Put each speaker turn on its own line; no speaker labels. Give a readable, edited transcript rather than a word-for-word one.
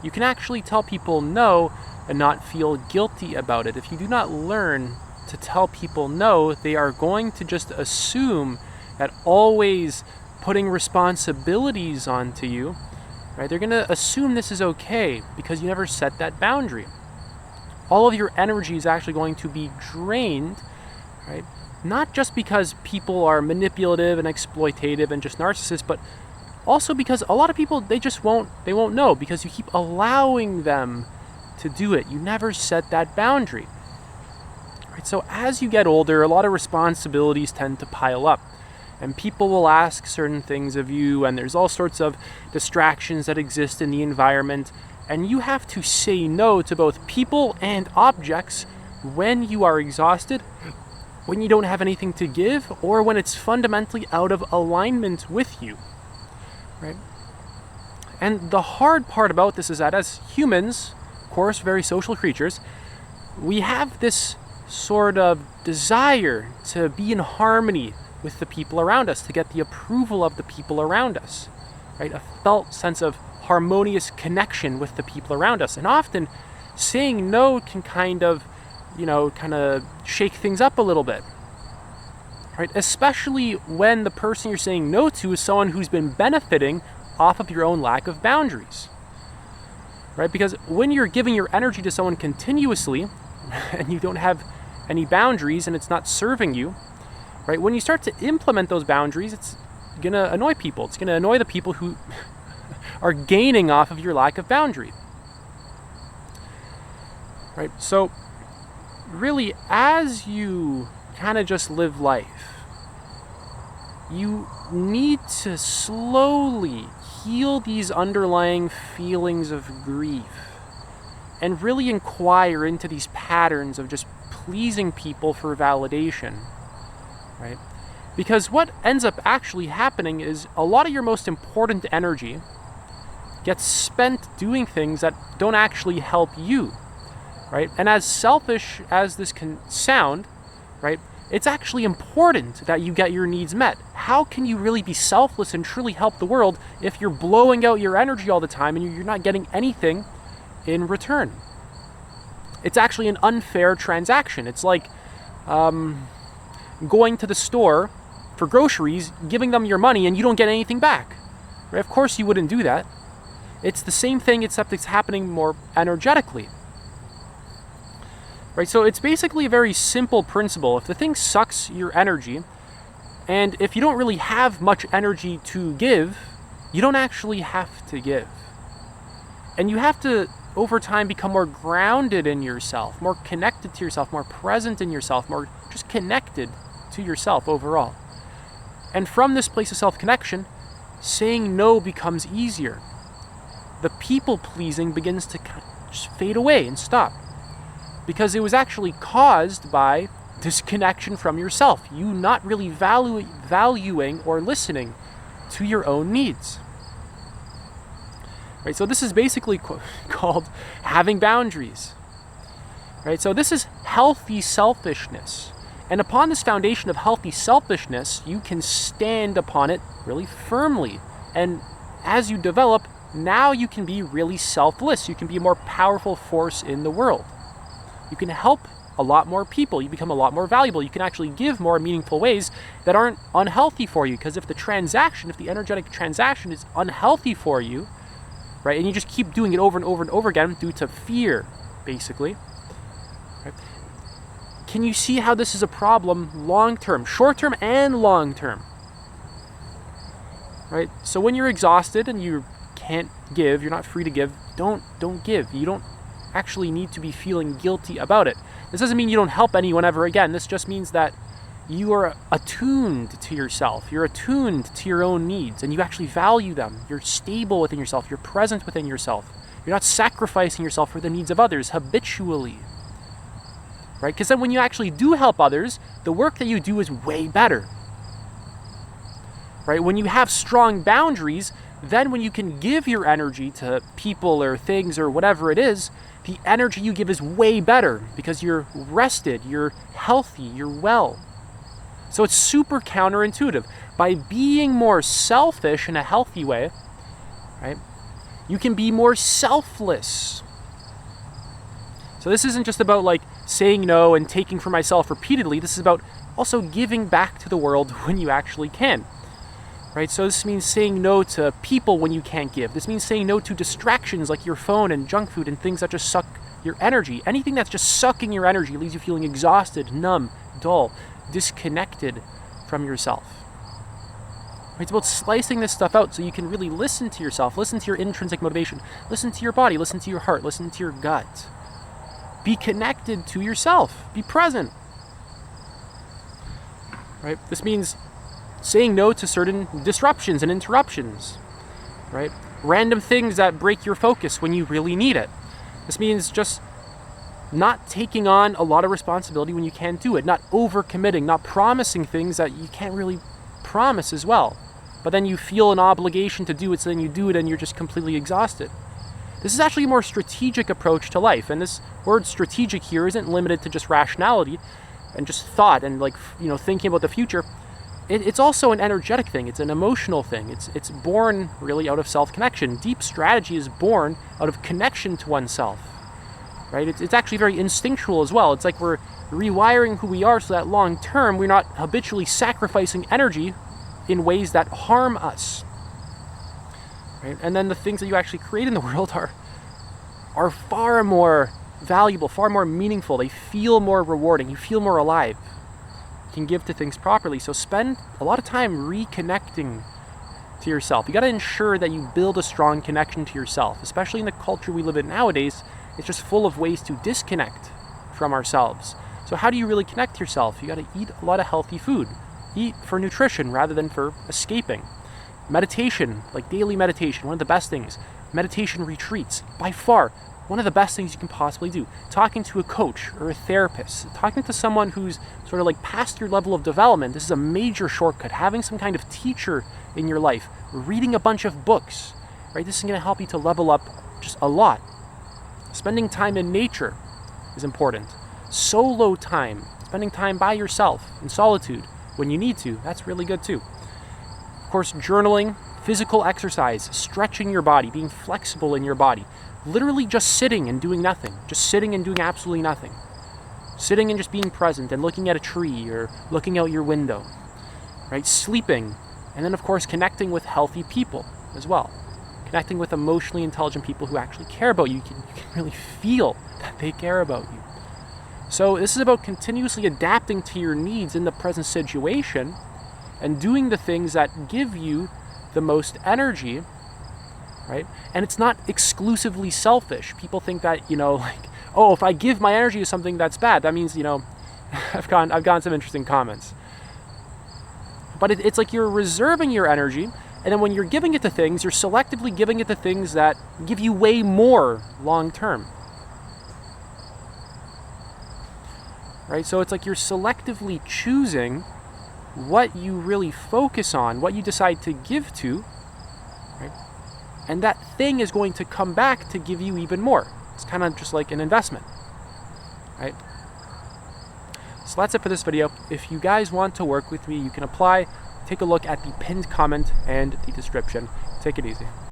you can actually tell people no and not feel guilty about it. If you do not learn to tell people no, they are going to just assume that always putting responsibilities onto you, right? They're going to assume this is okay because you never set that boundary. All of your energy is actually going to be drained, right? Not just because people are manipulative and exploitative and just narcissists, but also because a lot of people, they won't know because you keep allowing them to do it. You never set that boundary. Right? So as you get older, a lot of responsibilities tend to pile up. And people will ask certain things of you, and there's all sorts of distractions that exist in the environment. And you have to say no to both people and objects when you are exhausted, when you don't have anything to give, or when it's fundamentally out of alignment with you. Right? And the hard part about this is that as humans, of course, very social creatures, we have this sort of desire to be in harmony with the people around us, to get the approval of the people around us, right? A felt sense of harmonious connection with the people around us. And often saying no can kind of shake things up a little bit, right? Especially when the person you're saying no to is someone who's been benefiting off of your own lack of boundaries, right? Because when you're giving your energy to someone continuously and you don't have any boundaries and it's not serving you, right? When you start to implement those boundaries, it's going to annoy people. It's going to annoy the people who are gaining off of your lack of boundary, right? So really, as you kind of just live life, you need to slowly heal these underlying feelings of grief and really inquire into these patterns of just pleasing people for validation, right? Because what ends up actually happening is a lot of your most important energy gets spent doing things that don't actually help you, right? And as selfish as this can sound, right, it's actually important that you get your needs met. How can you really be selfless and truly help the world if you're blowing out your energy all the time and you're not getting anything in return? It's actually an unfair transaction. It's like going to the store for groceries, giving them your money, and you don't get anything back, right? Of course you wouldn't do that. It's the same thing, except it's happening more energetically. Right, so it's basically a very simple principle. If the thing sucks your energy, and if you don't really have much energy to give, you don't actually have to give. And you have to, over time, become more grounded in yourself, more connected to yourself, more present in yourself, more just connected to yourself overall. And from this place of self-connection, saying no becomes easier. The people-pleasing begins to just fade away and stop. Because it was actually caused by disconnection from yourself. You not really valuing or listening to your own needs. Right? So this is basically called having boundaries. Right? So this is healthy selfishness. And upon this foundation of healthy selfishness, you can stand upon it really firmly. And as you develop, now you can be really selfless. You can be a more powerful force in the world. You can help a lot more people. You become a lot more valuable. You can actually give more meaningful ways that aren't unhealthy for you. Because if the energetic transaction is unhealthy for you, right, and you just keep doing it over and over and over again due to fear, basically, right, can you see how this is a problem long-term, short-term and long-term? Right? So when you're exhausted and you can't give, you're not free to give, don't give. You don't actually need to be feeling guilty about it. This doesn't mean you don't help anyone ever again. This just means that you are attuned to yourself. You're attuned to your own needs and you actually value them. You're stable within yourself. You're present within yourself. You're not sacrificing yourself for the needs of others habitually. Right? Because then when you actually do help others, the work that you do is way better. Right? When you have strong boundaries, then when you can give your energy to people or things or whatever it is, the energy you give is way better because you're rested, you're healthy, you're well. So it's super counterintuitive. By being more selfish in a healthy way, right, You can be more selfless. So this isn't just about like saying no and taking for myself repeatedly. This is about also giving back to the world when you actually can. Right? So this means saying no to people when you can't give. This means saying no to distractions like your phone and junk food and things that just suck your energy. Anything that's just sucking your energy leaves you feeling exhausted, numb, dull, disconnected from yourself. Right? It's about slicing this stuff out so you can really listen to yourself, listen to your intrinsic motivation, listen to your body, listen to your heart, listen to your gut. Be connected to yourself. Be present. Right? This means saying no to certain disruptions and interruptions, right? Random things that break your focus when you really need it. This means just not taking on a lot of responsibility when you can't do it, not overcommitting, not promising things that you can't really promise as well. But then you feel an obligation to do it, so then you do it and you're just completely exhausted. This is actually a more strategic approach to life, and this word strategic here isn't limited to just rationality and just thought and thinking about the future. It's also an energetic thing. It's an emotional thing. It's born really out of self-connection. Deep strategy is born out of connection to oneself, right? It's actually very instinctual as well. It's like we're rewiring who we are so that long term we're not habitually sacrificing energy in ways that harm us, right? And then the things that you actually create in the world are far more valuable, far more meaningful. They feel more rewarding. You feel more alive. Can give to things properly. So spend a lot of time reconnecting to yourself. You got to ensure that you build a strong connection to yourself, especially in the culture we live in nowadays. It's just full of ways to disconnect from ourselves. So how do you really connect to yourself? You got to eat a lot of healthy food. Eat for nutrition rather than for escaping. Meditation, like daily meditation, one of the best things. Meditation retreats, by far one of the best things you can possibly do. Talking to a coach or a therapist, talking to someone who's sort of like past your level of development, this is a major shortcut. Having some kind of teacher in your life, reading a bunch of books, right? This is going to help you to level up just a lot. Spending time in nature is important. Solo time, spending time by yourself in solitude when you need to, that's really good too. Of course, journaling, physical exercise, stretching your body, being flexible in your body. Literally just sitting and doing nothing. Just sitting and doing absolutely nothing. Sitting and just being present and looking at a tree or looking out your window. Right? Sleeping. And then, of course, connecting with healthy people as well. Connecting with emotionally intelligent people who actually care about you. You can really feel that they care about you. So this is about continuously adapting to your needs in the present situation and doing the things that give you the most energy. Right? And it's not exclusively selfish. People think that, if I give my energy to something that's bad, that means, I've gotten some interesting comments. But it's like you're reserving your energy, and then when you're giving it to things, you're selectively giving it to things that give you way more long term. Right? So it's like you're selectively choosing what you really focus on, what you decide to give to, right? And that thing is going to come back to give you even more. It's kind of just like an investment, right? So that's it for this video. If you guys want to work with me, you can apply. Take a look at the pinned comment and the description. Take it easy.